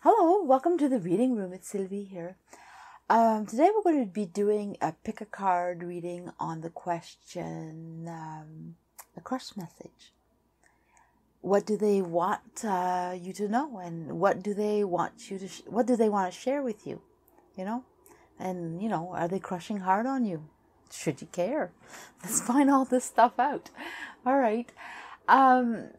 Hello, welcome to the reading room. It's Sylvie here. Today we're going to be doing a pick a card reading on the question, the crush message. What do they want you to know, and what do they want you to? What do they want to share with you? And are they crushing hard on you? Should you care? Let's find all this stuff out. All right.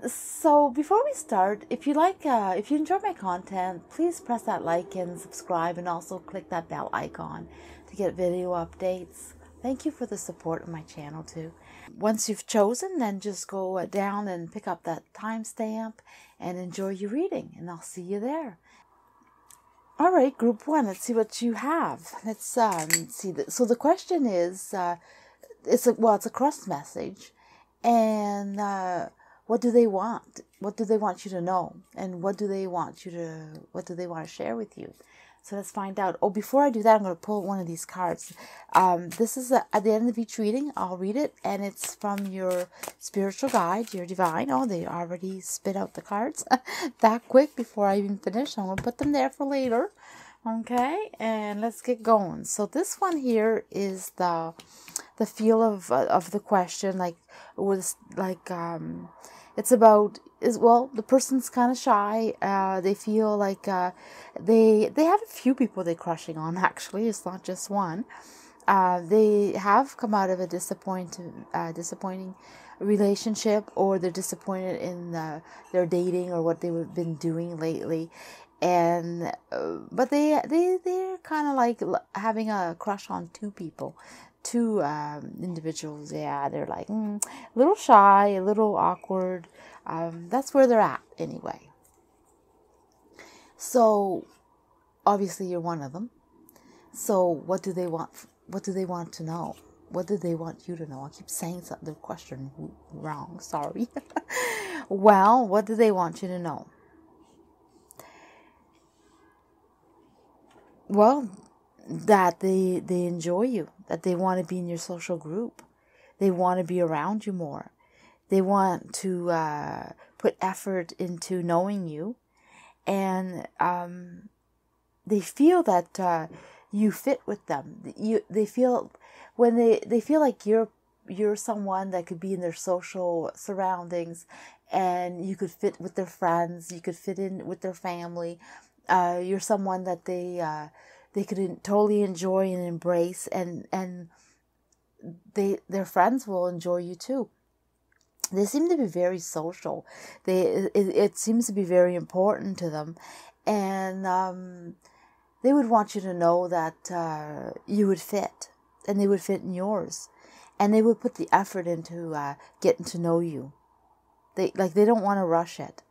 So before we start, if you enjoy my content, please press that like and subscribe, and also click that bell icon to get video updates. Thank you for the support of my channel too. Once you've chosen, then just go down and pick up that timestamp and enjoy your reading, and I'll see you there. All right, group one, let's see what you have. Let's see. So the question is, it's a cross message. And what do they want? What do they want you to know? And what do they want to share with you? So let's find out. Oh, before I do that, I'm going to pull one of these cards. This is at the end of each reading. I'll read it, and it's from your spiritual guide, your divine. Oh, they already spit out the cards that quick before I even finish. I'm going to put them there for later. Okay, and let's get going. So this one here is the feel of the question, it's about the person's kind of shy. They feel like they have a few people they're crushing on. Actually, it's not just one. They have come out of a disappointing relationship, or they're disappointed in their dating or what they've been doing lately. And but they're kind of like having a crush on two individuals. Yeah, they're like a little shy, a little awkward. That's where they're at anyway. So obviously you're one of them. So what do they want? What do they want to know? What do they want you to know? I keep saying the question wrong. Sorry. Well, what do they want you to know? Well, that they enjoy you, that they want to be in your social group. They want to be around you more. They want to put effort into knowing you. And they feel that you fit with them. They feel when they feel like you're someone that could be in their social surroundings, and you could fit with their friends, you could fit in with their family. You're someone that they could totally enjoy and embrace, and their friends will enjoy you too. They seem to be very social. It seems to be very important to them, and they would want you to know that you would fit, and they would fit in yours, and they would put the effort into getting to know you. They don't want to rush it.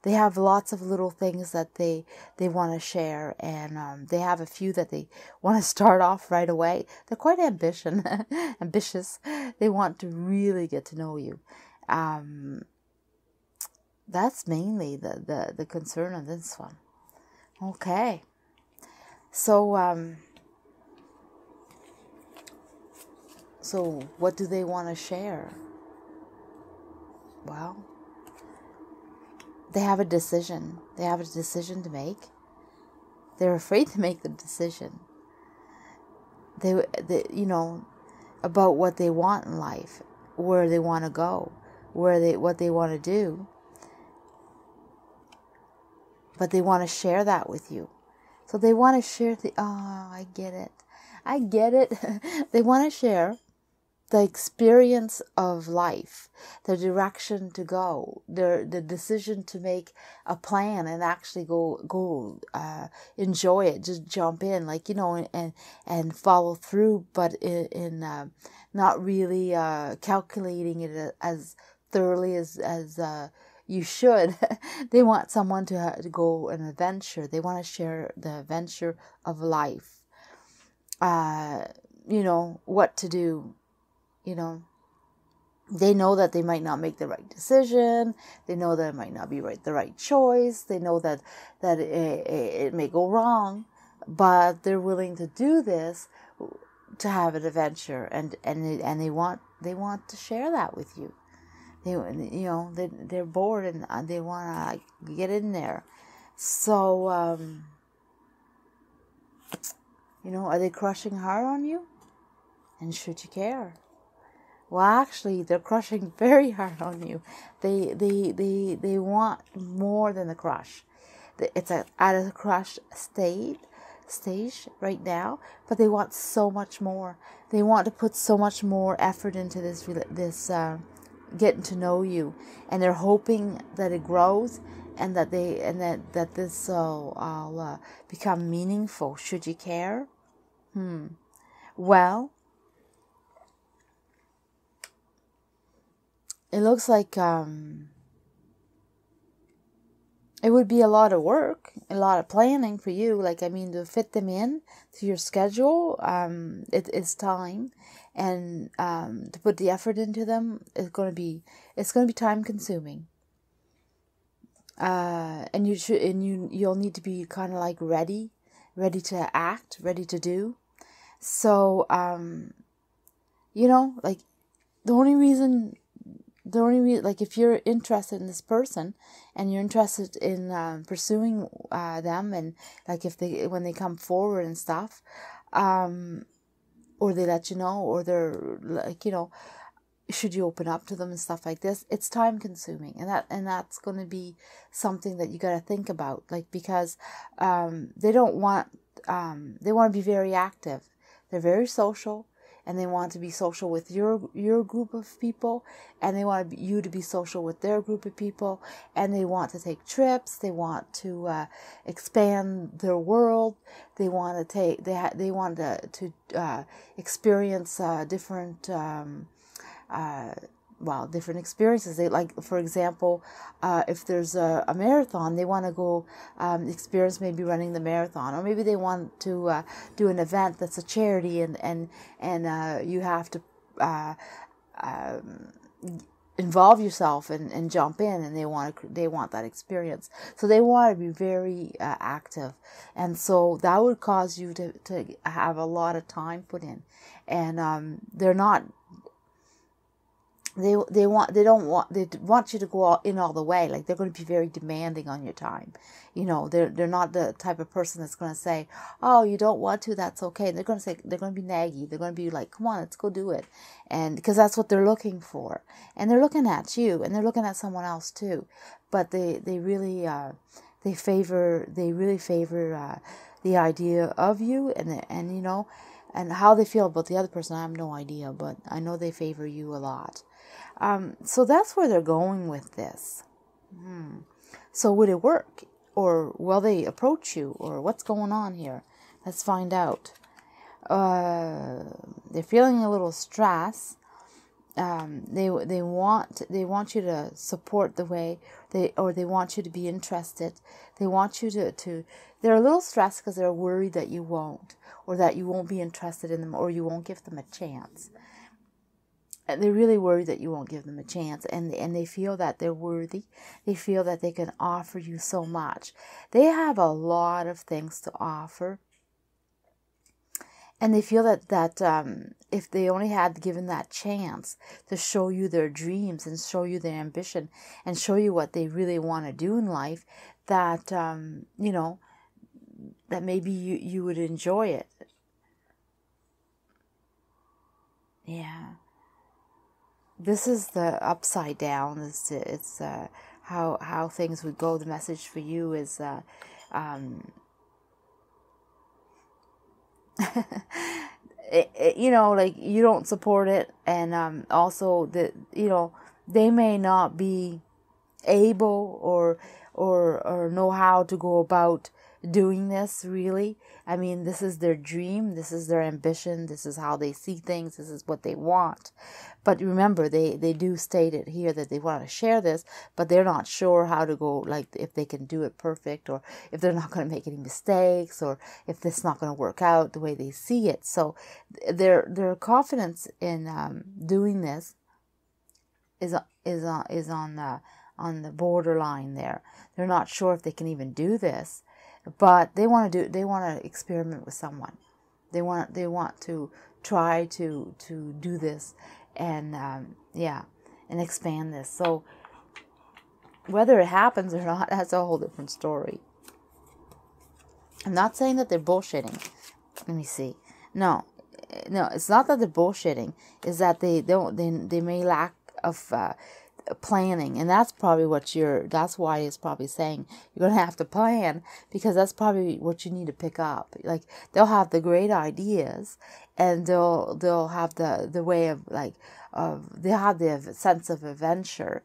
They have lots of little things that they want to share, and they have a few that they want to start off right away. They're quite ambitious. They want to really get to know you. That's mainly the concern of this one. Okay. So what do they want to share? Well, they have a decision. They have a decision to make. They're afraid to make the decision. They about what they want in life, where they want to go, what they want to do. But they want to share that with you. So they want to share I get it. They want to share the experience of life, the direction to go, the decision to make a plan and actually go enjoy it, just jump in, and follow through, but in not really calculating it as thoroughly as you should. They want someone to go on an adventure. They want to share the adventure of life. What to do. They know that they might not make the right decision. They know that it might not be the right choice. They know that it may go wrong, but they're willing to do this to have an adventure, and they want to share that with you. They're bored and they want to get in there, So, are they crushing hard on you? And should you care? Well, actually, they're crushing very hard on you. They want more than the crush. It's at a crush stage right now, but they want so much more. They want to put so much more effort into this getting to know you, and they're hoping that it grows and that this will become meaningful. Should you care? Well, it looks like it would be a lot of work, a lot of planning for you. To fit them in to your schedule, it is time, and to put the effort into them is going to be time consuming. And you'll need to be kind of like ready to act, ready to do. So, the only reason, if you're interested in this person and you're interested in pursuing them, and when they come forward and stuff, or they let you know, or they're should you open up to them and stuff like this, it's time consuming, and that's going to be something that you got to think about, because they want to be very active. They're very social, and they want to be social with your group of people, and they want you to be social with their group of people, and they want to take trips. They want to expand their world. They want to experience different different experiences. They for example, if there's a marathon, they want to go experience maybe running the marathon, or maybe they want to do an event that's a charity, and you have to involve yourself and jump in, and they want that experience. So they want to be very active, and so that would cause you to have a lot of time put in, and they're not. They want you to go all the way. They're going to be very demanding on your time. They're not the type of person that's going to say, "Oh, you don't want to, that's okay." They're going to be naggy. They're going to be like, "Come on, let's go do it," and because that's what they're looking for. And they're looking at you, and they're looking at someone else too. But they really favor the idea of you, and how they feel about the other person, I have no idea, but I know they favor you a lot. So that's where they're going with this. So would it work? Or will they approach you? Or what's going on here? Let's find out. They're feeling a little stress. They want you to support the way they want you to be interested. They want you to they're a little stressed because they're worried that you won't, or that you won't be interested in them, or you won't give them a chance. And they're really worried that you won't give them a chance, and they feel that they're worthy. They feel that they can offer you so much. They have a lot of things to offer. And they feel that if they only had given that chance to show you their dreams and show you their ambition and show you what they really want to do in life, that, that maybe you would enjoy it. Yeah. This is the upside down. It's how things would go. The message for you is you don't support it, and also that they may not be able or know how to go about doing this, really. I mean, this is their dream, this is their ambition, this is how they see things, this is what they want. But remember, they do state it here that they want to share this, but they're not sure how to go, if they can do it perfect, or if they're not going to make any mistakes, or if this is not going to work out the way they see it. So their confidence in doing this is on the borderline there. They're not sure if they can even do this, but they want to experiment with someone. They want to try to do this, and and expand this. So whether it happens or not, that's a whole different story. I'm not saying that they're bullshitting. Let me see. No, it's not that they're bullshitting. It's that they may lack of planning, and that's probably that's why it's probably saying you're gonna have to plan, because that's probably what you need to pick up. Like, they'll have the great ideas, and they'll have the way of, like, they'll have the sense of adventure,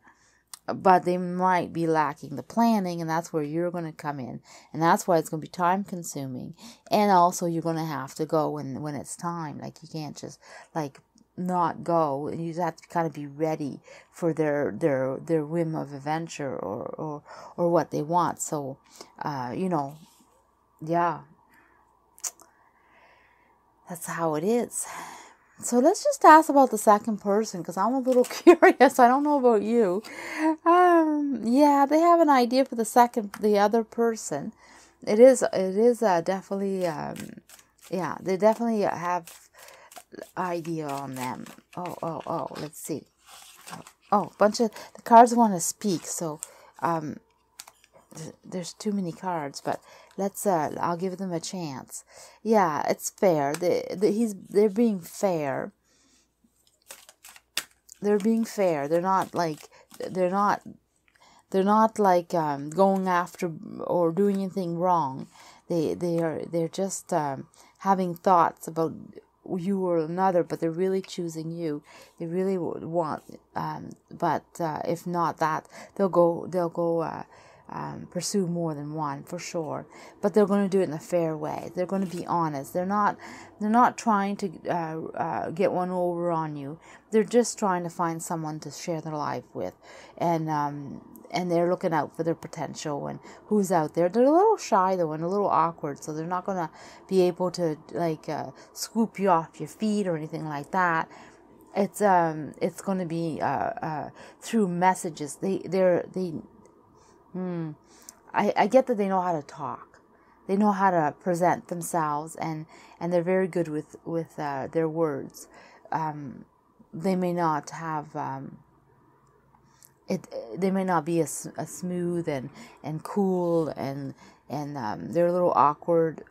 but they might be lacking the planning, and that's where you're going to come in, and that's why it's going to be time consuming. And also, you're going to have to go when it's time. Like, you can't just, like, not go, and you have to kind of be ready for their whim of adventure or what they want. So yeah, that's how it is. So let's just ask about the second person, because I'm a little curious. I don't know about you. Yeah, they have an idea for the other person. It is definitely, yeah, they definitely have idea on them. Oh, let's see. Oh, bunch of, the cards want to speak, so, there's too many cards, but let's I'll give them a chance. Yeah, it's fair. They're being fair. They're being fair. They're not like going after or doing anything wrong. They're just having thoughts about you or another, but they're really choosing you. They really want, but if not that, they'll go pursue more than one for sure. But they're going to do it in a fair way. They're going to be honest. They're not trying to get one over on you. They're just trying to find someone to share their life with, and they're looking out for their potential and who's out there. They're a little shy though, and a little awkward, so they're not going to be able to scoop you off your feet or anything like that. It's going to be through messages. I get that they know how to talk. They know how to present themselves, and they're very good with their words. They may not have they may not be as smooth and cool, and they're a little awkward,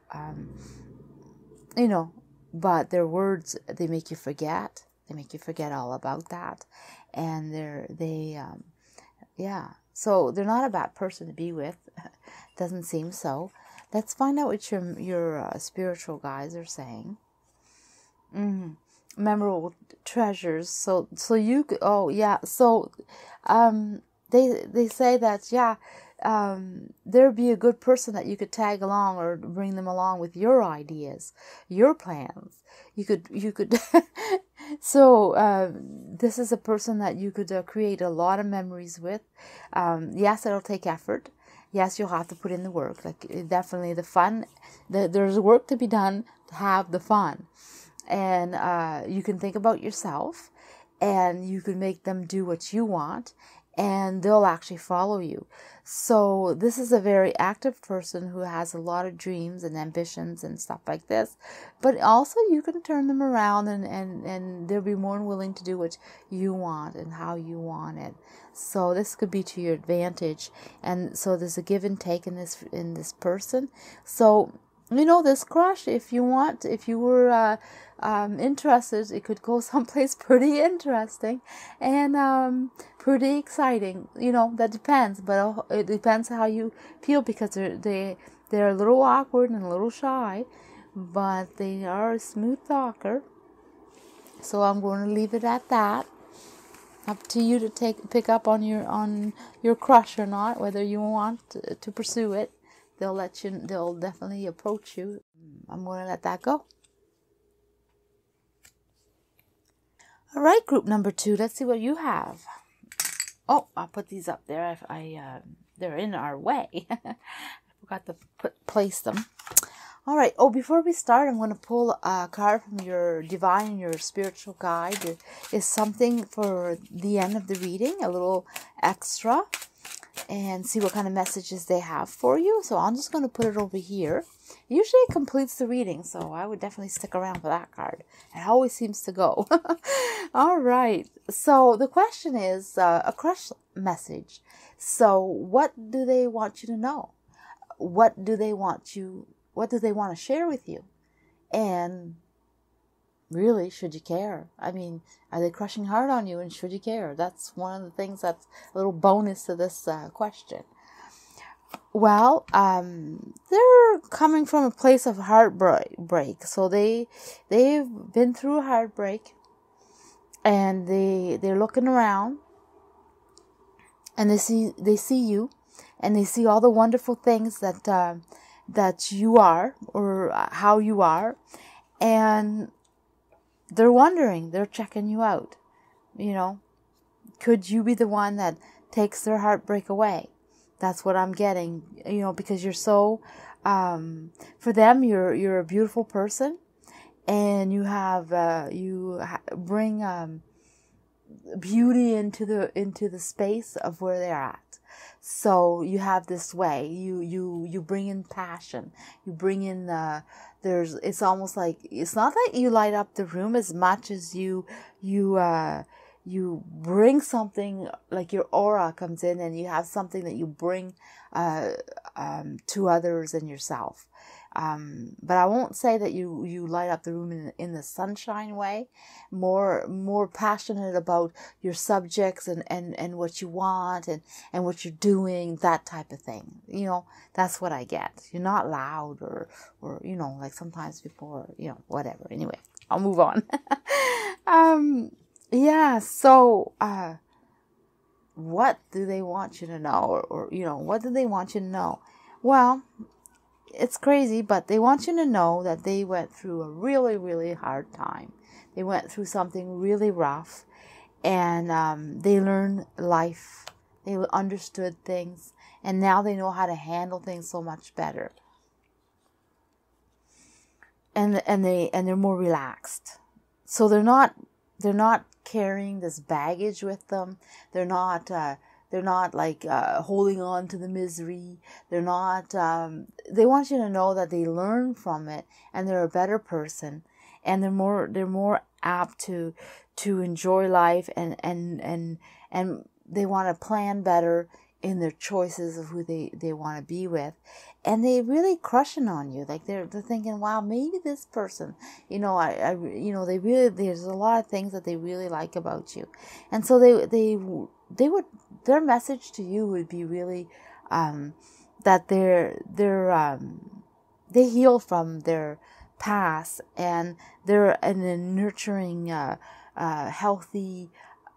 but their words, they make you forget. They make you forget all about that, and yeah. So they're not a bad person to be with. Doesn't seem so. Let's find out what your spiritual guides are saying. Memorable treasures. So you could, oh yeah. So they say that, yeah, there'd be a good person that you could tag along or bring them along with your ideas, your plans. You could so this is a person that you could create a lot of memories with. Yes, it'll take effort. Yes, you'll have to put in the work. Like, definitely the fun. There's work to be done to have the fun. And you can think about yourself, and you can make them do what you want, and they'll actually follow you. So this is a very active person who has a lot of dreams and ambitions and stuff like this. But also you can turn them around, and they'll be more than willing to do what you want and how you want it. So this could be to your advantage. And so there's a give and take in this person. So, this crush, if you were interested, it could go someplace pretty interesting and pretty exciting. That depends, but it depends how you feel, because they're a little awkward and a little shy, but they are a smooth talker. So I'm going to leave it at that. Up to you to pick up on your crush or not, whether you want to pursue it. They'll definitely approach you. I'm going to let that go. All right, group number 2. Let's see what you have. Oh, I'll put these up there. They're in our way. I forgot to place them. All right. Oh, before we start, I'm going to pull a card from your divine and your spiritual guide. There is something for the end of the reading, a little extra, and see what kind of messages they have for you. So I'm just going to put it over here. Usually it completes the reading, so I would definitely stick around for that card. It always seems to go. All right. So the question is a crush message. So what do they want you to know? What do they want you do they want to share with you? And really, should you care? I mean, are they crushing hard on you, and should you care? That's one of the things that's a little bonus to this question. Well, they're coming from a place of heartbreak. So they've been through a heartbreak, and they're looking around, and they see you, and they see all the wonderful things that you are, or how you are, and they're wondering, they're checking you out. Could you be the one that takes their heartbreak away? That's what I'm getting, because you're so, for them, you're a beautiful person, and you have, bring, beauty into the space of where they're at. So you have this way, you bring in passion, you bring in, it's almost like, it's not that you light up the room as much as you bring something, like your aura comes in, and you have something that you bring to others and yourself. But I won't say that you light up the room in the sunshine way. More passionate about your subjects and what you want and what you're doing, that type of thing. That's what I get. You're not loud or like sometimes people are, whatever. Anyway, I'll move on. Yeah, so what do they want you to know? Or what do they want you to know? Well, it's crazy, but they want you to know that they went through a really, really hard time. They went through something really rough, and they learned life. They understood things, and now they know how to handle things so much better. And they're more relaxed. So they're not carrying this baggage with them. They're not like holding on to the misery. They're not. They want you to know that they learn from it, and they're a better person, and they're more apt to enjoy life, and they want to plan better in their choices of who they want to be with, and they really crushing on you. Like they're thinking, wow, maybe this person, they really, there's a lot of things that they really like about you, and so they would, their message to you would be really that they heal from their past, and they're in a nurturing, healthy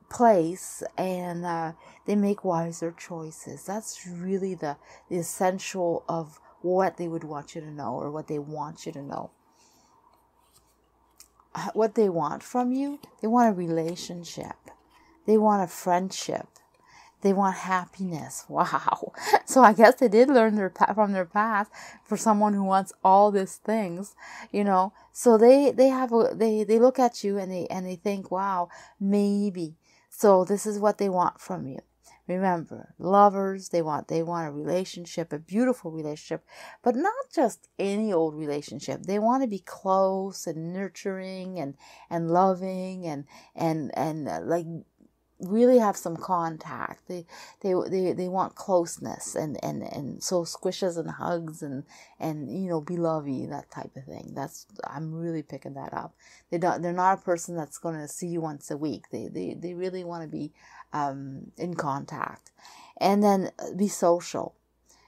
place, and they make wiser choices. That's really the essential of what they would want you to know, or what they want you to know. What they want from you, they want a relationship. They want a friendship. They want happiness. Wow. So I guess they did learn from their past, for someone who wants all these things, So they look at you, and they think, wow, maybe. So this is what they want from you. Remember, lovers, they want a relationship, a beautiful relationship, but not just any old relationship. They want to be close and nurturing and loving and like really have some contact. They want closeness and so squishes and hugs and be lovey, that type of thing. I'm really picking that up. They're not a person that's going to see you once a week. They really want to be in contact, and then be social.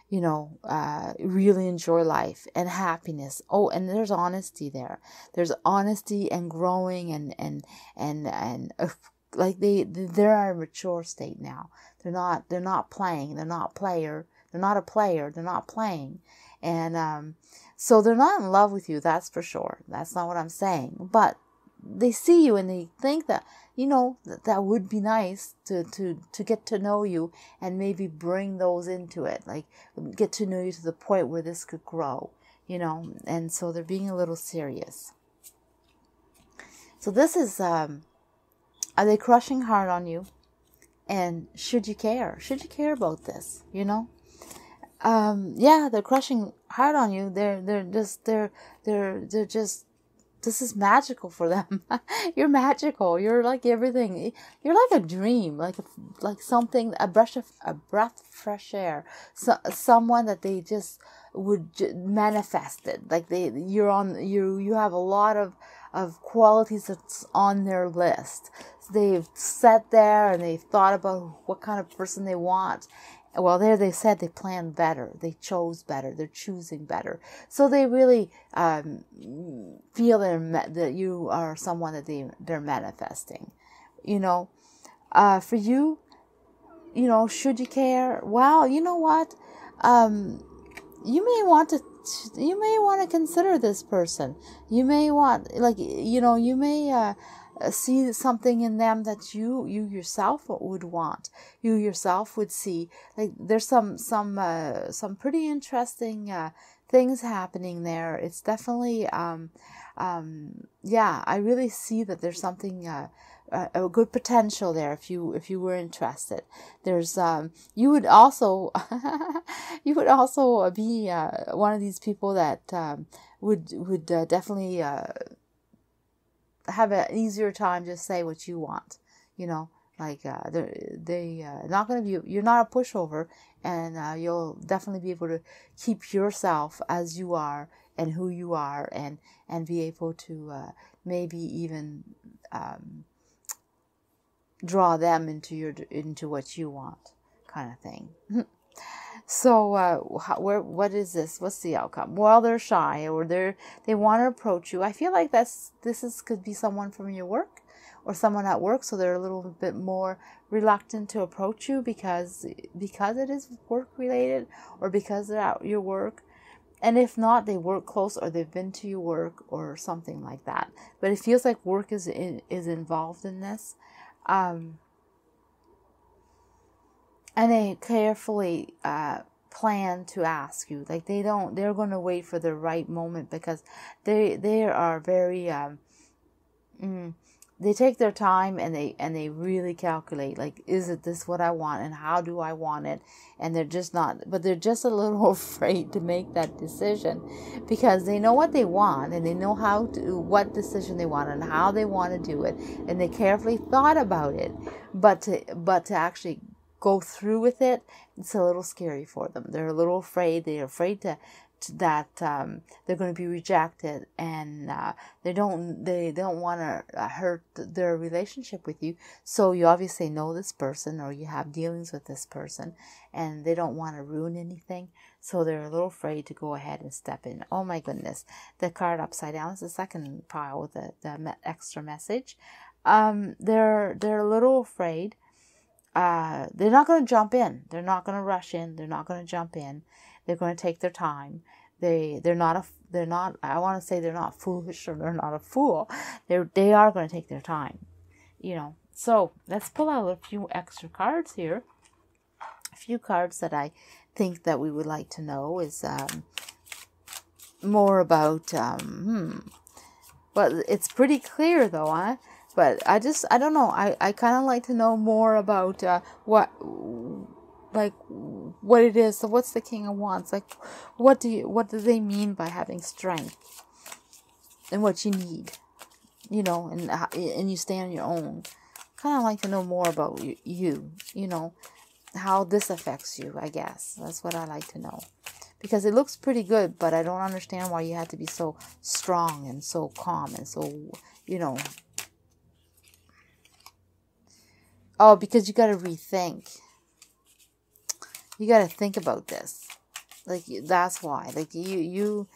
Really enjoy life and happiness. Oh, and there's honesty there. There's honesty and growing and like they're a mature state now. They're not playing. They're not player. They're not a player. They're not playing. And so they're not in love with you. That's for sure. That's not what I'm saying. But they see you, and they think that that would be nice to get to know you, and maybe bring those into it. Like get to know you to the point where this could grow. And so they're being a little serious. So this is. Are they crushing hard on you? And should you care? Should you care about this? Yeah, they're crushing hard on you. They're just, this is magical for them. You're magical. You're like everything. You're like a dream, like something, a breath of fresh air. So, someone that they just, manifest it. Like you have a lot of qualities that's on their list. So they've sat there and they've thought about what kind of person they want. Well, there they said they planned better, they chose better, they're choosing better. So they really feel that you are someone that they're manifesting. For you, should you care? Well, you know what? You may want to consider this person. You may want, you may see something in them that you yourself would want. You yourself would see. Like there's some pretty interesting things happening there. It's definitely I really see that there's something a good potential there if you were interested. There's you would also be one of these people that would definitely have an easier time to say what you want. They not going to be, you're not a pushover, and you'll definitely be able to keep yourself as you are and who you are, and be able to maybe even draw them into what you want, kind of thing. So what is this? What's the outcome? Well, they're shy, or they want to approach you. I feel like could be someone from your work or someone at work, so they're a little bit more reluctant to approach you because it is work related, or because they're at your work. And if not, they work close, or they've been to your work or something like that. But it feels like work is involved in this. And they carefully plan to ask you. Like they're going to wait for the right moment, because they are very they take their time, and they really calculate, like, is it this what I want, and how do I want it? And they're just a little afraid to make that decision, because they know what they want, and they know what decision they want and how they want to do it, and they carefully thought about it, but to actually go through with it, it's a little scary for them. They're a little afraid. They're afraid that they're going to be rejected, and they don't want to hurt their relationship with you. So you obviously know this person, or you have dealings with this person, and they don't want to ruin anything. So they're a little afraid to go ahead and step in. Oh my goodness, the card upside down is the second pile with the extra message. They're a little afraid. They're not going to jump in. They're not going to rush in. They're not going to jump in. They're going to take their time. They're not, I want to say they're not foolish, or they're not a fool. They are going to take their time, So let's pull out a few extra cards here. A few cards that I think that we would like to know is more about, well, it's pretty clear though, huh? But I don't know. I kind of like to know more about what it is. So what's the King of Wands? Like, what do they mean by having strength, and what you need, and you stand on your own. Kind of like to know more about you, how this affects you, I guess. That's what I like to know. Because it looks pretty good, but I don't understand why you have to be so strong and so calm and so, Oh, because you got to rethink. You got to think about this. Like, that's why. Like, you're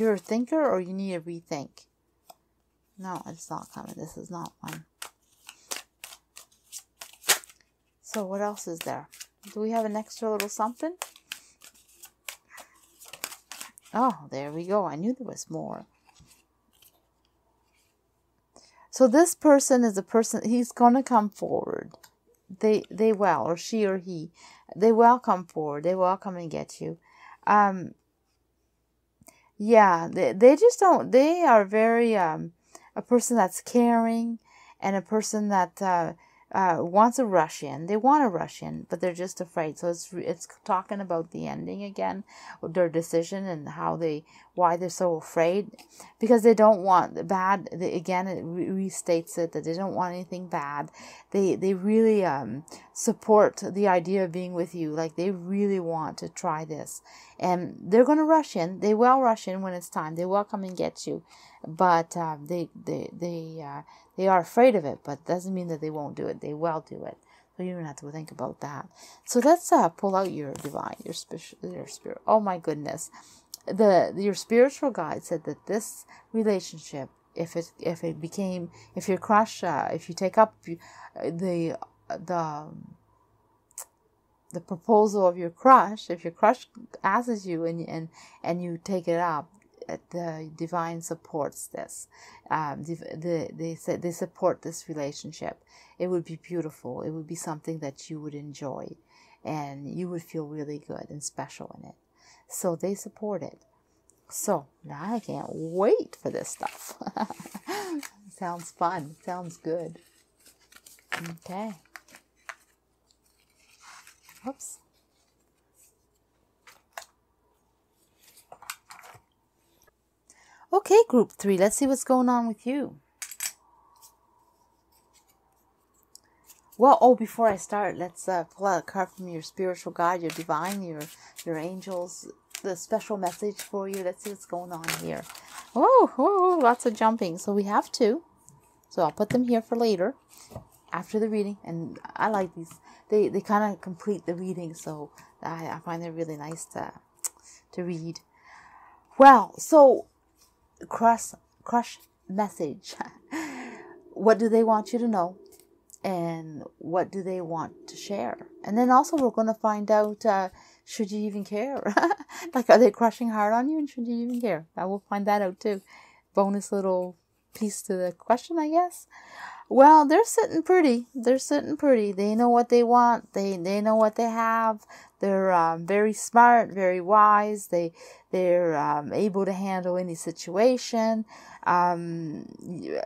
a thinker, or you need to rethink. No, it's not coming. This is not one. So what else is there? Do we have an extra little something? Oh, there we go. I knew there was more. So this person is a person, he's going to come forward. They will, or she or he, they will come forward. They will come and get you. They just don't, they are very, a person that's caring, and a person that wants to rush in. They want to rush in, but they're just afraid. So it's talking about the ending again, their decision and why they're so afraid, because they don't want bad. Again, it restates it that they don't want anything bad. They really support the idea of being with you. Like they really want to try this, and they're going to rush in. They will rush in when it's time. They will come and get you, but they are afraid of it, but it doesn't mean that they won't do it. They will do it. So you don't have to think about that. So let's pull out your divine, your spirit. Oh my goodness. Your spiritual guide said that this relationship, if your crush, if you take up the proposal of your crush, if your crush asks you and you take it up, the divine supports this. They said they support this relationship. It would be beautiful. It would be something that you would enjoy, and you would feel really good and special in it. So they support it. So now I can't wait for this stuff. Sounds fun. Sounds good. Okay. Oops. Okay, group 3, let's see what's going on with you. Well, before I start, let's pull out a card from your spiritual guide, your divine, your angels, the special message for you. Let's see what's going on here. Oh, lots of jumping. So we have 2. So I'll put them here for later, after the reading. And I like these. They kind of complete the reading, so I find they're really nice to read. Well, so crush message. What do they want you to know, and what do they want to share? And then also we're going to find out, should you even care? Like, are they crushing hard on you, and should you even care? I will find that out too. Bonus little piece to the question, I guess. Well, they're sitting pretty. They know what they want. They know what they have. They're very smart, very wise. They're able to handle any situation.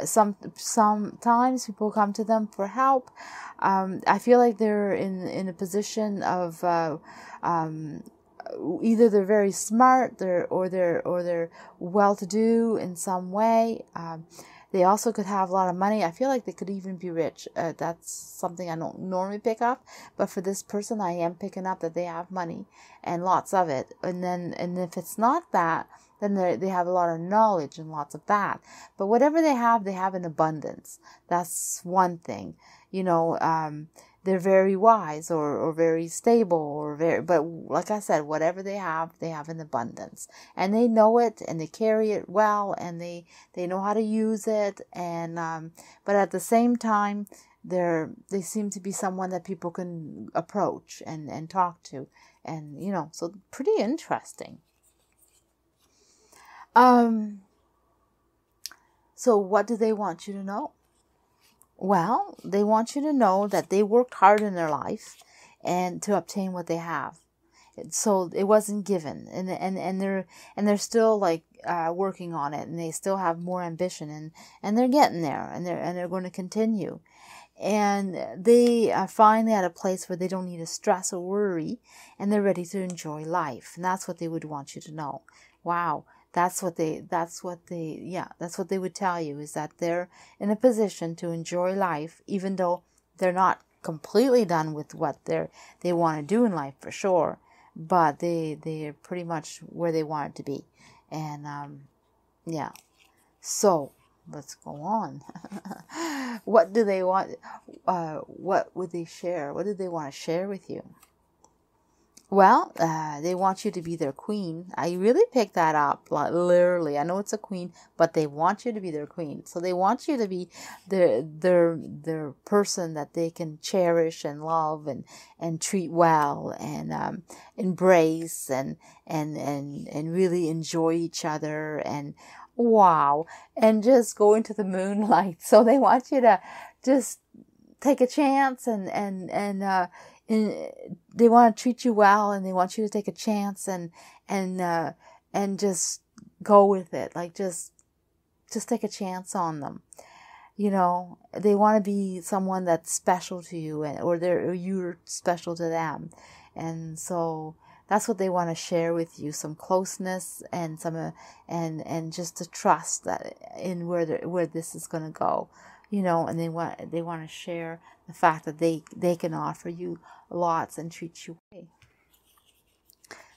Sometimes people come to them for help. I feel like they're in a position of either they're very smart, or they're well-to-do in some way. They also could have a lot of money. I feel like they could even be rich. That's something I don't normally pick up, but for this person, I am picking up that they have money and lots of it. And if it's not that, then they have a lot of knowledge and lots of that. But whatever they have in abundance. That's one thing. They're very wise or very stable but like I said, whatever they have in abundance, and they know it, and they carry it well, and they know how to use it, and but at the same time, they seem to be someone that people can approach and talk to, and so pretty interesting. So what do they want you to know? Well, they want you to know that they worked hard in their life and to obtain what they have. So it wasn't given, and they're still working on it, and they still have more ambition, and they're getting there, and they're going to continue. And they are finally at a place where they don't need to stress or worry, and they're ready to enjoy life. And that's what they would want you to know. Wow. That's what they would tell you, is that they're in a position to enjoy life, even though they're not completely done with what they want to do in life, for sure, but they're pretty much where they want it to be. And so let's go on. What do they want? What would they share? What do they want to share with you? Well, they want you to be their queen. I really picked that up, literally. I know it's a queen, but they want you to be their queen. So they want you to be their person that they can cherish and love and treat well, and embrace and really enjoy each other, and wow, and just go into the moonlight. So they want you to just take a chance and they want to treat you well, and they want you to take a chance and just go with it. Like just take a chance on them. You know, they want to be someone that's special to you, or you're special to them. And so that's what they want to share with you, some closeness and some and just to trust that in where this is going to go, you know. And they want to share the fact that they can offer you lots and treat you well.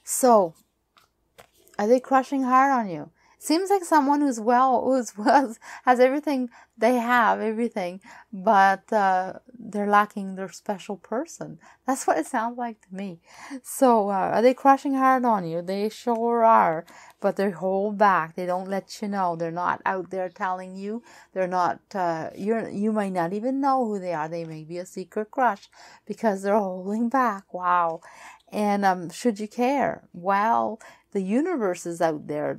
So, are they crushing hard on you? Seems like someone who's has everything, they have everything, but they're lacking their special person. That's what it sounds like to me. So are they crushing hard on you? They sure are, but they hold back. They don't let you know. They're not out there telling you. They're not. You might not even know who they are. They may be a secret crush because they're holding back. Wow. And should you care? Well, the universe is out there.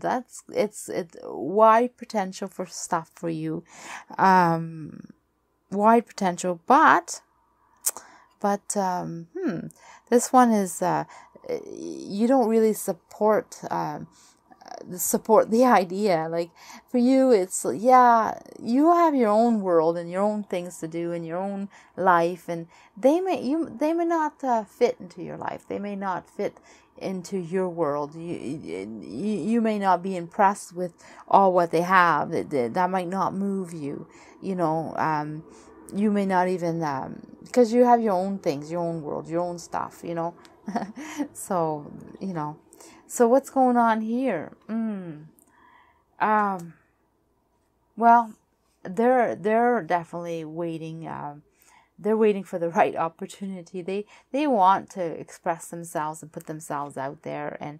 It's wide potential for stuff for you, wide potential. But this one is you don't really support the idea. Like for you, it's you have your own world and your own things to do in your own life, and they may not fit into your life. They may not fit into your world. You may not be impressed with all what they have. That might not move you. You know, you may not even because you have your own things, your own world, your own stuff. You know, so you know. So what's going on here? Well, they're definitely waiting. They're waiting for the right opportunity. They want to express themselves and put themselves out there and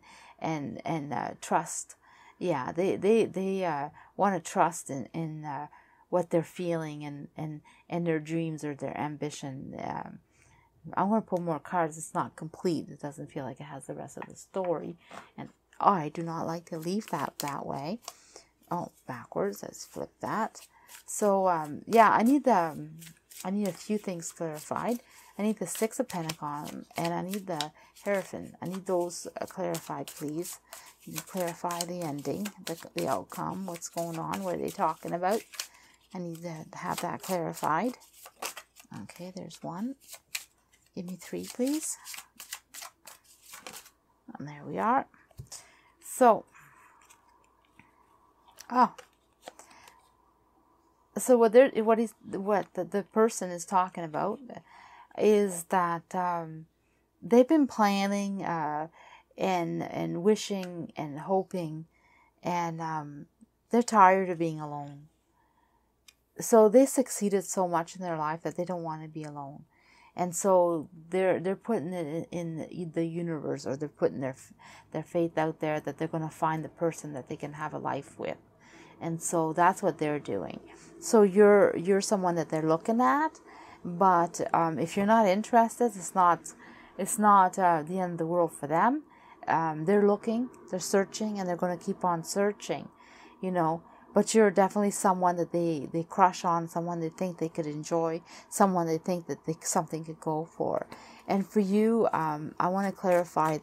trust. Yeah, they want to trust in what they're feeling and their dreams or their ambition. I'm going to pull more cards. It's not complete. It doesn't feel like it has the rest of the story. And I do not like to leave that way. Oh, backwards. Let's flip that. So, yeah, I need a few things clarified. I need the Six of Pentacles and I need the Hierophant. I need those clarified, please. You can clarify the ending, the outcome, what's going on, what are they talking about. I need to have that clarified. Okay, there's one. Give me 3, please. And there we are. So, so what the person is talking about is that they've been planning and wishing and hoping, and they're tired of being alone. So they succeeded so much in their life that they don't want to be alone. And so they're putting it in the universe, or they're putting their faith out there that they're going to find the person that they can have a life with. And so that's what they're doing. So you're someone that they're looking at, but if you're not interested, it's not the end of the world for them. They're looking, they're searching, and they're going to keep on searching, you know. But you're definitely someone that they crush on, someone they think they could enjoy, someone they think that something could go for. And for you, I want to clarify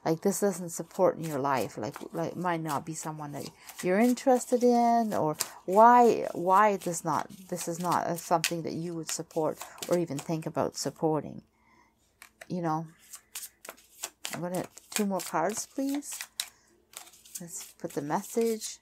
like this doesn't support in your life. Like might not be someone that you're interested in, or why this is not something that you would support or even think about supporting. You know, I'm gonna 2 more cards, please. Let's put the message.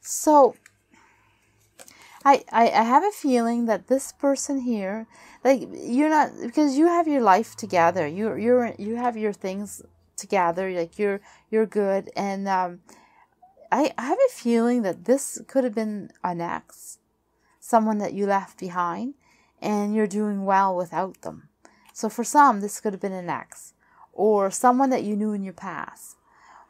So I have a feeling that this person here, like you're not, because you have your life together. You have your things together, like you're good, and I have a feeling that this could have been an ex, someone that you left behind, and you're doing well without them. So for some, this could have been an ex, or someone that you knew in your past,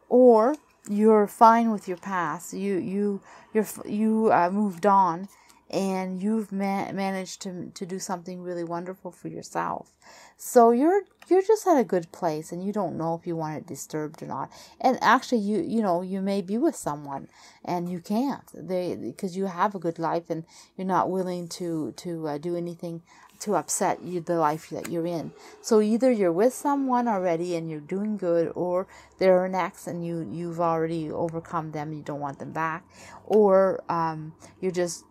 or you're fine with your past. You moved on, and you've managed to do something really wonderful for yourself. So you're you're just at a good place, and you don't know if you want it disturbed or not. And actually, you may be with someone, and you can't, because you have a good life, and you're not willing to do anything to upset the life that you're in. So either you're with someone already and you're doing good, or they're an ex and you've already overcome them, you don't want them back, or you're just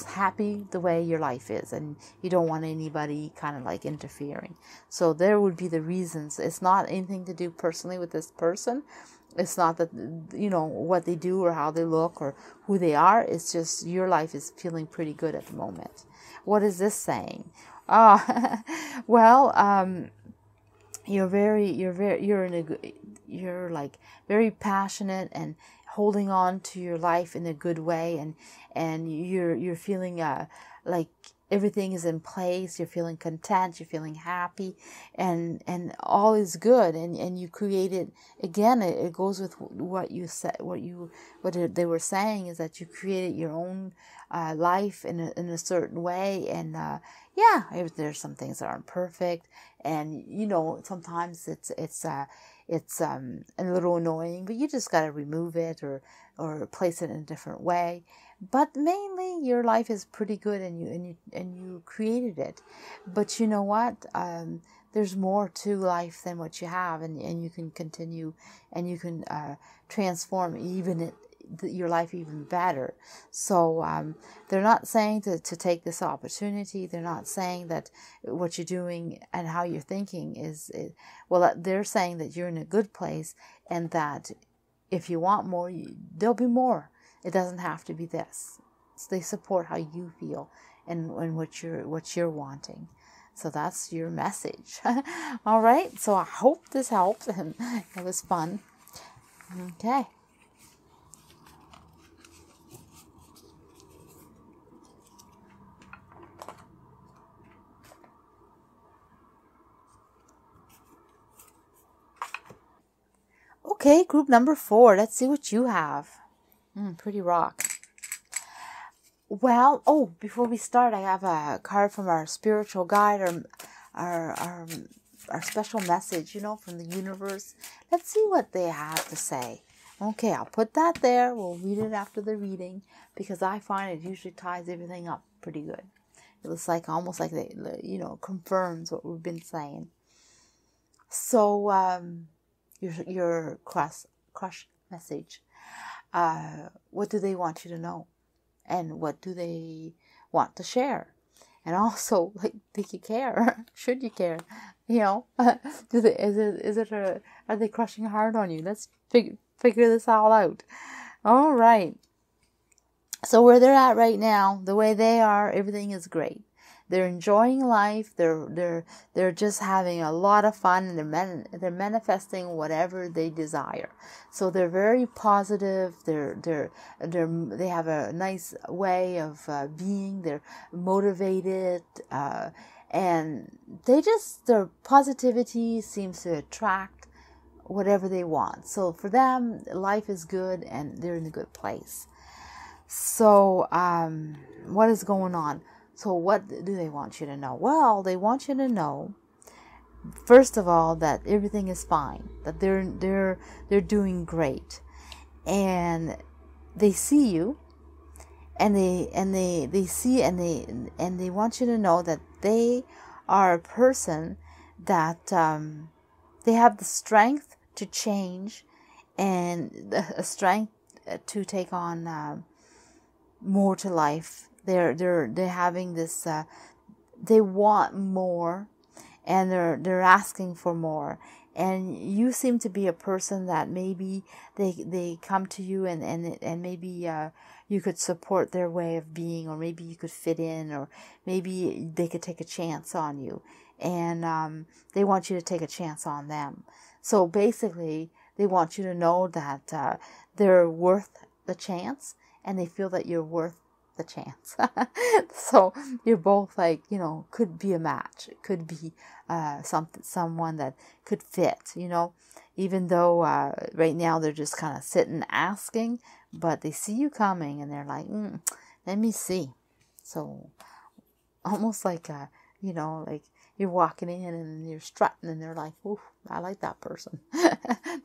happy the way your life is, and you don't want anybody kind of like interfering. So there would be the reasons. It's not anything to do personally with this person. It's not that, what they do or how they look or who they are. It's just your life is feeling pretty good at the moment. What is this saying? Well, you're like very passionate and holding on to your life in a good way, and you're feeling like everything is in place. You're feeling content, you're feeling happy, and all is good, and you created, again, it goes with what you said, what they were saying, is that you created your own life in a certain way. And there's some things that aren't perfect, and sometimes it's a little annoying, but you just got to remove it or place it in a different way. But mainly your life is pretty good, and you created it. But you know what? There's more to life than what you have, and you can continue, and you can transform your life even better. So they're not saying to take this opportunity. They're not saying that what you're doing and how you're thinking they're saying that you're in a good place, and that if you want more, there'll be more. It doesn't have to be this. So they support how you feel and what you're wanting. So that's your message. All right. So I hope this helped, and it was fun. Okay. Okay, group number 4. Let's see what you have. Pretty rock. Well, before we start, I have a card from our spiritual guide, or our special message, from the universe. Let's see what they have to say. Okay, I'll put that there. We'll read it after the reading, because I find it usually ties everything up pretty good. It looks like almost like they, confirms what we've been saying. So, your crush message. What do they want you to know? And what do they want to share? And also, do you care? Should you care? Are they crushing hard on you? Let's figure this all out. All right. So where they're at right now, the way they are, everything is great. They're enjoying life. They're just having a lot of fun, and they're manifesting whatever they desire. So they're very positive. They have a nice way of being. They're motivated, and their positivity seems to attract whatever they want. So for them, life is good, and they're in a good place. So what is going on? So what do they want you to know? Well, they want you to know, first of all, that everything is fine, that they're doing great, and they see you, and they want you to know that they are a person that they have the strength to change, and a strength to take on more to life. They're having this. They want more, and they're asking for more. And you seem to be a person that maybe they come to you, and maybe you could support their way of being, or maybe you could fit in, or maybe they could take a chance on you, and they want you to take a chance on them. So basically, they want you to know that they're worth the chance, and they feel that you're worth the chance. So you're both could be a match. It could be someone that could fit, even though right now they're just kind of sitting asking, but they see you coming, and they're like, let me see. So almost like you're walking in and you're strutting and they're like, ooh, I like that person.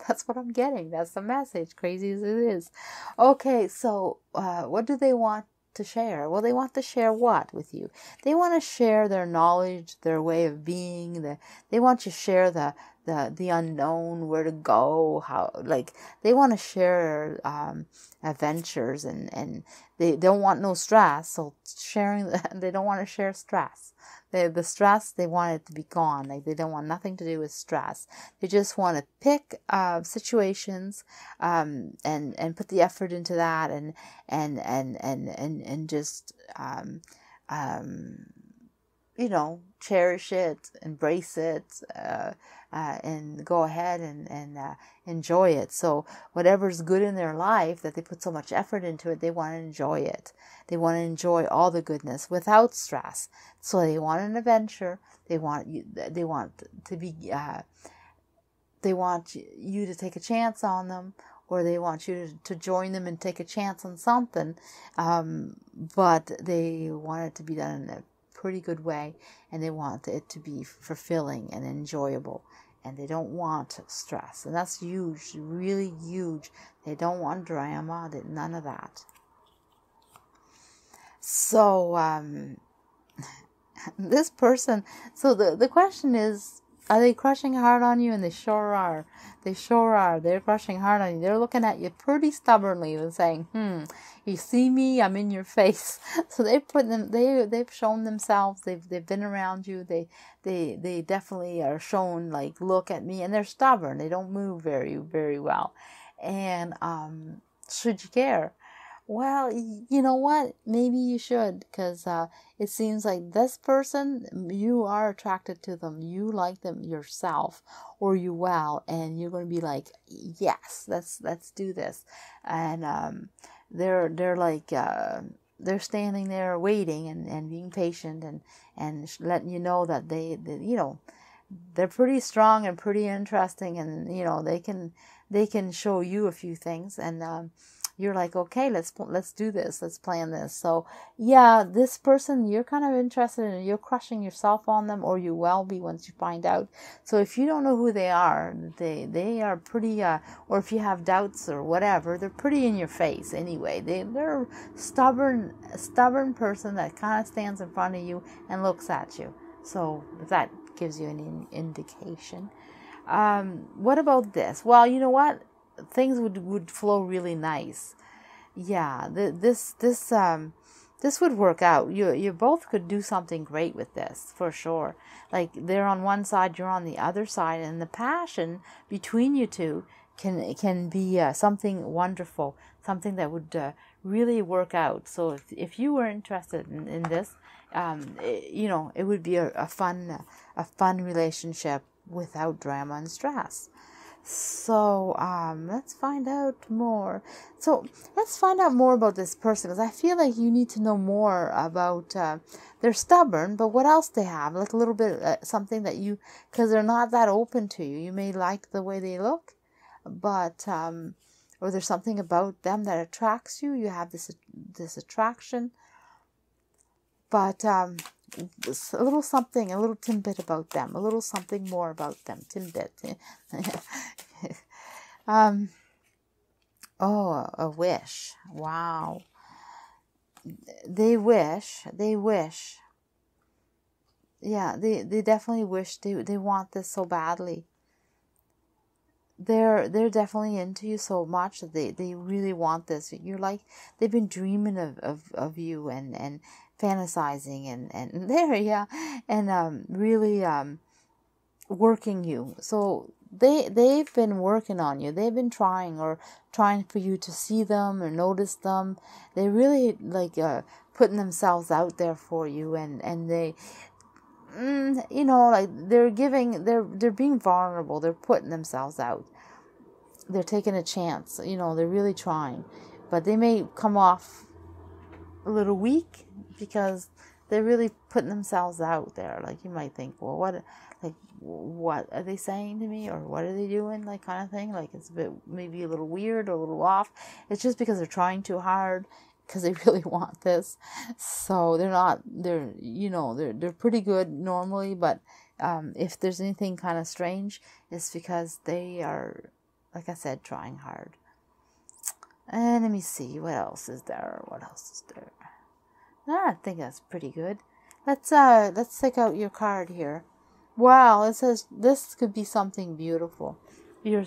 That's what I'm getting. That's the message, crazy as it is. Okay, so what do they want to share? Well, they want to share what with you? They want to share their knowledge, their way of being. They want to share the unknown, where to go, how, like, they want to share adventures, and they don't want no stress. So sharing, they don't want to share stress. The stress, they want it to be gone. Like, they don't want nothing to do with stress. They just want to pick situations and put the effort into that, and just cherish it, embrace it, and go ahead and enjoy it. So whatever's good in their life that they put so much effort into it, they want to enjoy it. They want to enjoy all the goodness without stress. So they want an adventure. They want you to take a chance on them, or they want you to join them and take a chance on something. But they want it to be done in a pretty good way, and they want it to be fulfilling and enjoyable, and they don't want stress. And that's huge, really huge. They don't want drama, none of that. So this person, so the question is, are they crushing hard on you? And they sure are. They sure are. They're crushing hard on you. They're looking at you pretty stubbornly and saying, you see me, I'm in your face. So they've shown themselves. They've been around you. They definitely are shown, like, look at me, and they're stubborn. They don't move very, very well. And should you care? Well, you know what? Maybe you should, because it seems like this person, you are attracted to them. You like them yourself, or you will, and you're going to be like, yes, let's do this. And they're like, they're standing there waiting and being patient and letting you know that they're pretty strong and pretty interesting, and they can show you a few things, and you're like, okay, let's do this. Let's plan this. So yeah, this person, you're kind of interested in, you're crushing yourself on them, or you will be once you find out. So if you don't know who they are, they are pretty, or if you have doubts or whatever, they're pretty in your face anyway. They're a stubborn person that kind of stands in front of you and looks at you. So that gives you an indication. What about this? Well, you know what? Things would flow really nice. Yeah, this would work out. You both could do something great with this, for sure. Like, they're on one side, you're on the other side, and the passion between you two can be something wonderful, something that would really work out. So if you were interested in this, it would be a fun relationship without drama and stress. So let's find out more. So let's find out more about this person, because I feel like you need to know more about, they're stubborn, but what else they have, like a little bit something that because they're not that open to you. You may like the way they look, but or there's something about them that attracts you. You have this attraction, but a little something, a little tidbit about them, a little something more about them, tidbit. A wish. Wow. They wish. Yeah, they definitely wish. They want this so badly. They're definitely into you so much that they really want this. You're like, they've been dreaming of you and fantasizing and there, yeah, and really working you. So they've been working on you. They've been trying for you to see them or notice them. They really like putting themselves out there for you, and they like they're being vulnerable. They're putting themselves out. They're taking a chance. They're really trying, but they may come off a little weak because they're really putting themselves out there. Like, you might think, well, what are they saying to me, or what are they doing, like, kind of thing. Like, it's maybe a little weird or a little off. It's just because they're trying too hard, because they really want this. So they're pretty good normally, but if there's anything kind of strange, it's because they are, like I said, trying hard. And let me see, what else is there? I think that's pretty good. Let's take out your card here. Wow, it says this could be something beautiful. Your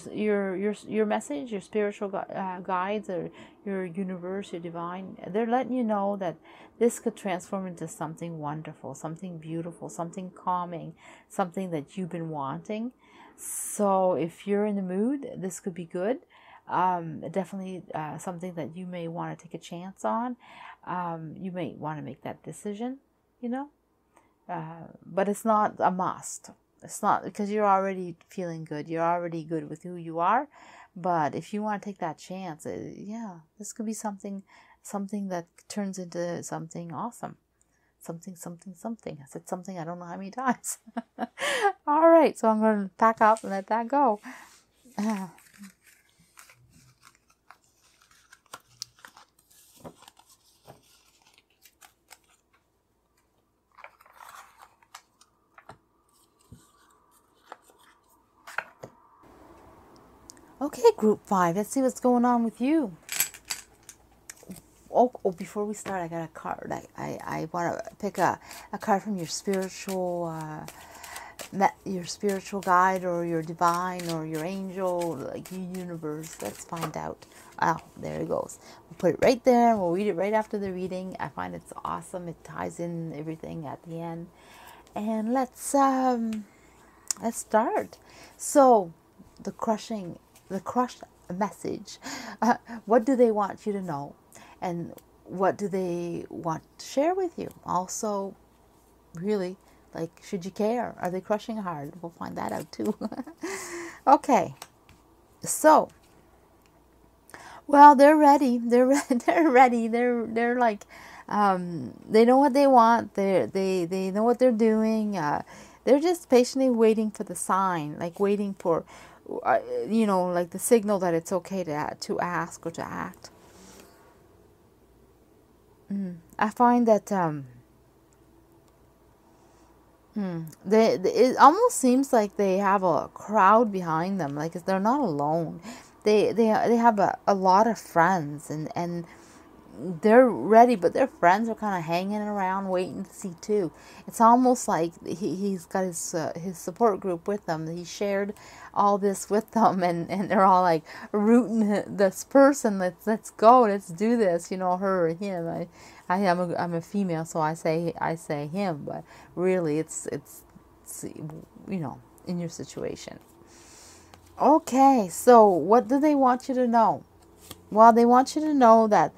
message, your spiritual guides, or your universe, your divine, they're letting you know that this could transform into something wonderful, something beautiful, something calming, something that you've been wanting. So if you're in the mood, this could be good. Definitely something that you may want to take a chance on. You may want to make that decision, but it's not a must. It's not, because you're already feeling good. You're already good with who you are. But if you want to take that chance, this could be something that turns into something awesome. Something. I said something, I don't know how many times. All right, so I'm going to pack up and let that go. Okay, group 5, let's see what's going on with you. Oh, before we start, I got a card. I want to pick a card from your spiritual guide, or your divine, or your angel, like your universe. Let's find out. Oh, there it goes. We'll put it right there, and we'll read it right after the reading. I find it's awesome. It ties in everything at the end. And let's start. So, the crushed message. What do they want you to know? And what do they want to share with you? Also, really, like, should you care? Are they crushing hard? We'll find that out too. Okay. So, well, they're ready. They're ready. They're like, they know what they want. They know what they're doing. They're just patiently waiting for the sign, like waiting for, like the signal that it's okay to ask or to act. I find that it almost seems like they have a crowd behind them. Like, they're not alone. They have a lot of friends, and they're ready, but their friends are kind of hanging around waiting to see too. It's almost like he's got his support group with them. He shared all this with them, and they're all like rooting this person. Let's go, let's do this. Her or him. I'm a female, so I say him, but really it's in your situation. Okay, so what do they want you to know? Well, they want you to know that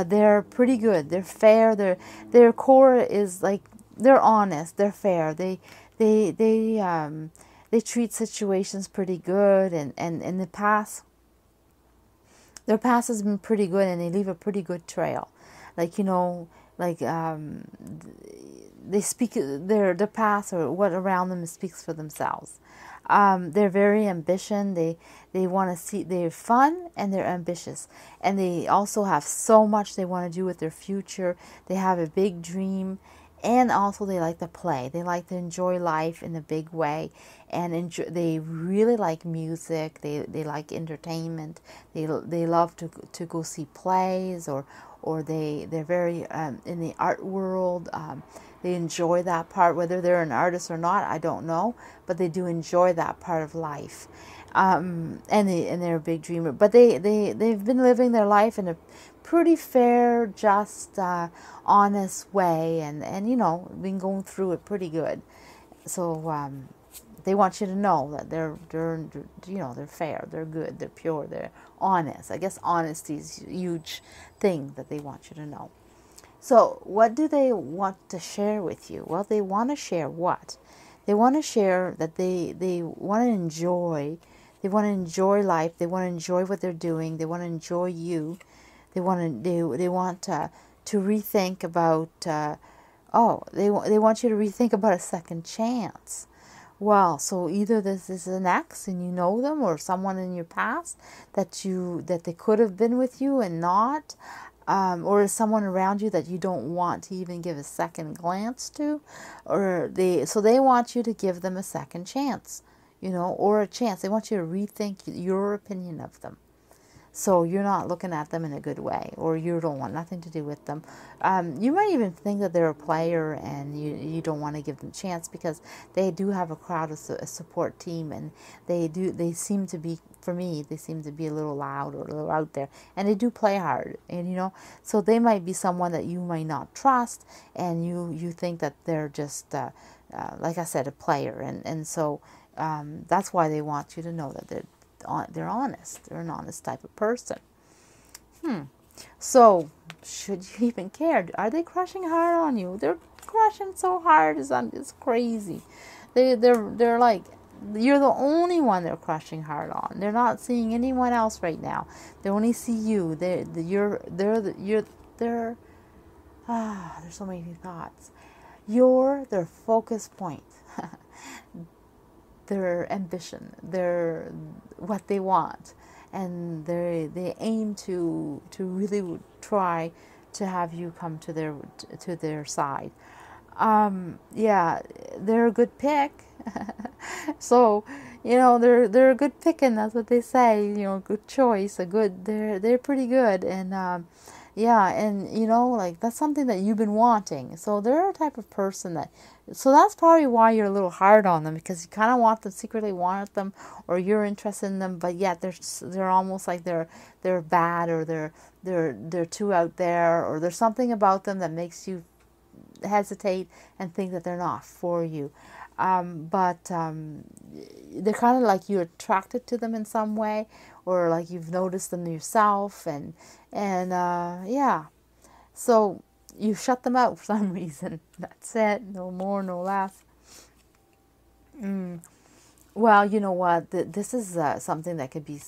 they're pretty good. They're fair. Their core is like, they're honest. They're fair. They treat situations pretty good, and in the past, their past has been pretty good, and they leave a pretty good trail. Like, they speak their past, or what around them speaks for themselves. They're very ambitious. They want to see, they're fun and they're ambitious. And they also have so much they want to do with their future. They have a big dream. And also they like to play. They like to enjoy life in a big way. And they really like music. They like entertainment. They love to go see plays, or they're very in the art world. They enjoy that part, whether they're an artist or not, I don't know, but they do enjoy that part of life. And they're a big dreamer, but they've been living their life in a pretty fair, just, honest way, and been going through it pretty good. So they want you to know that they're fair, they're good, they're pure, they're honest. I guess honesty is a huge thing that they want you to know. So what do they want to share with you? Well, they want to share what? They want to share that they want to enjoy. They want to enjoy life. They want to enjoy what they're doing. They want to enjoy you. They want to rethink about. They want you to rethink about a second chance. Well, so either this is an ex and you know them, or someone in your past that they could have been with you and not. or is someone around you that you don't want to even give a second glance to, or so they want you to give them a second chance, or a chance. They want you to rethink your opinion of them. So you're not looking at them in a good way, or you don't want nothing to do with them. You might even think that they're a player and you don't want to give them a chance because they do have a crowd, a support team, and they seem to be, for me, they seem to be a little loud or a little out there, and they do play hard, and so they might be someone that you might not trust, and you think that they're just, like I said, a player, and so that's why they want you to know that they're honest. They're an honest type of person. So, should you even care? Are they crushing hard on you? They're crushing so hard, it's crazy. They're like, you're the only one they're crushing hard on. They're not seeing anyone else right now. They only see you. There's so many thoughts. You're their focus point. Their ambition, their what they want, and they aim to really try to have you come to their side. Yeah, they're a good pick. So, they're a good pick, and that's what they say. Good choice, they're pretty good, and yeah, and like that's something that you've been wanting. So they're a type of person so that's probably why you're a little hard on them, because you kind of want them, secretly want them, or you're interested in them, but yet they're almost like they're bad, or they're too out there, or there's something about them that makes you hesitate and think that they're not for you. But they're kind of like you're attracted to them in some way, or like you've noticed them yourself, and yeah. So you shut them out for some reason. That's it. No more, no less. Well, you know what? This is something that could be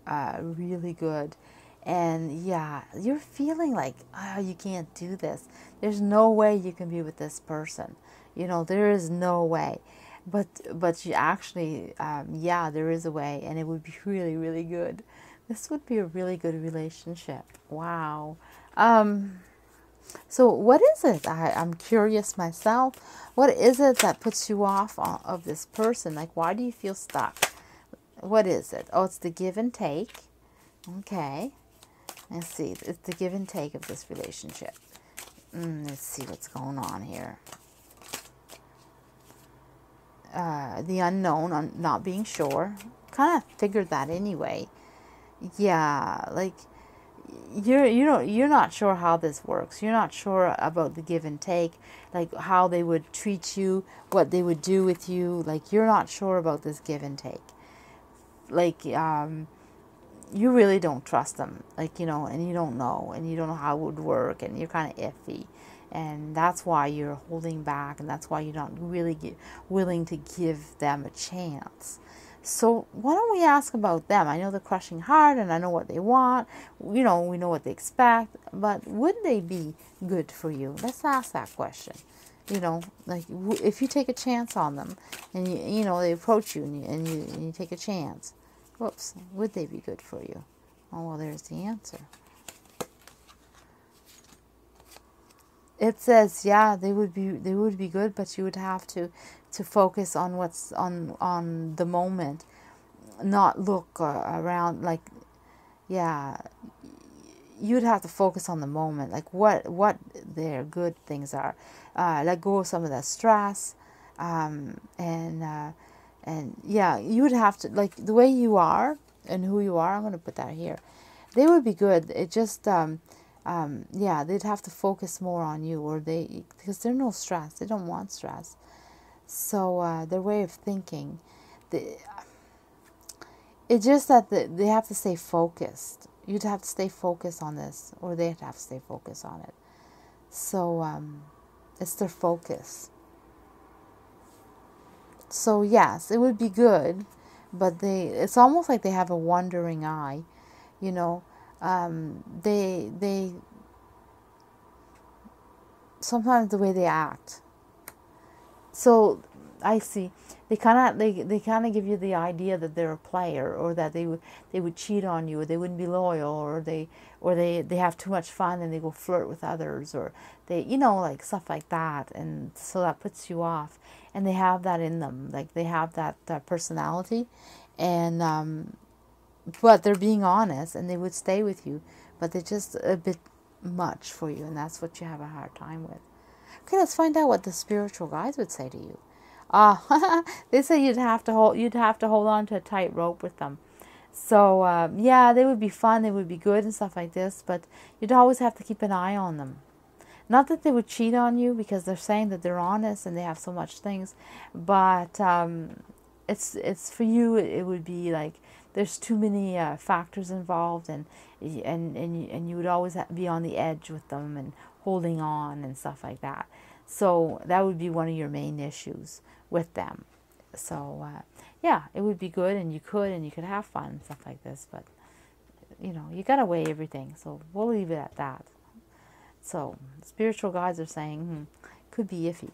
really good. And yeah, you're feeling like, you can't do this. There's no way you can be with this person. There is no way. But you actually, yeah, there is a way, and it would be really, really good. This would be a really good relationship. Wow. So what is it? I'm curious myself. What is it that puts you off of this person? Like, why do you feel stuck? What is it? Oh, it's the give and take. Okay. Let's see. It's the give and take of this relationship. Let's see what's going on here. The unknown, not being sure. Kind of figured that anyway. Yeah, like you're not sure how this works. You're not sure about the give and take, like how they would treat you, what they would do with you. Like, you're not sure about this give and take. Like, you really don't trust them. Like, and you don't know how it would work, and you're kind of iffy. And that's why you're holding back, and that's why you're not really willing to give them a chance. So why don't we ask about them? I know they're crushing hard, and I know what they want. We know what they expect, but would they be good for you? Let's ask that question. Like, if you take a chance on them, and they approach you, and you take a chance, whoops, would they be good for you? Oh, well, there's the answer. It says, yeah, they would be good, but you would have to focus on what's on the moment, not look around. Like, yeah, you'd have to focus on the moment, like what their good things are. Let go of some of that stress, and yeah, you would have to, like, the way you are and who you are. I'm going to put that here. They would be good. It just yeah, they'd have to focus more on you, because they're no stress. They don't want stress. So their way of thinking, it's just that they have to stay focused. You'd have to stay focused on this, or they'd have to stay focused on it. So it's their focus. So yes, it would be good, but it's almost like they have a wandering eye, they sometimes the way they act. So I see. They kind of give you the idea that they're a player, or that they would cheat on you, or they wouldn't be loyal, or they have too much fun and they go flirt with others, or they, like stuff like that, and so that puts you off. And they have that in them, like they have that personality, and but they're being honest, and they would stay with you, but they're just a bit much for you, and that's what you have a hard time with. Okay, let's find out what the spiritual guides would say to you. They say you'd have to hold on to a tight rope with them. So yeah, they would be fun, they would be good and stuff like this, but you'd always have to keep an eye on them. Not that they would cheat on you, because they're saying that they're honest and they have so much things, but it's for you. It would be like there's too many factors involved, and you would always be on the edge with them and holding on and stuff like that. So that would be one of your main issues with them. So yeah, it would be good, and you could have fun and stuff like this, but you gotta weigh everything. So we'll leave it at that. So spiritual guides are saying could be iffy,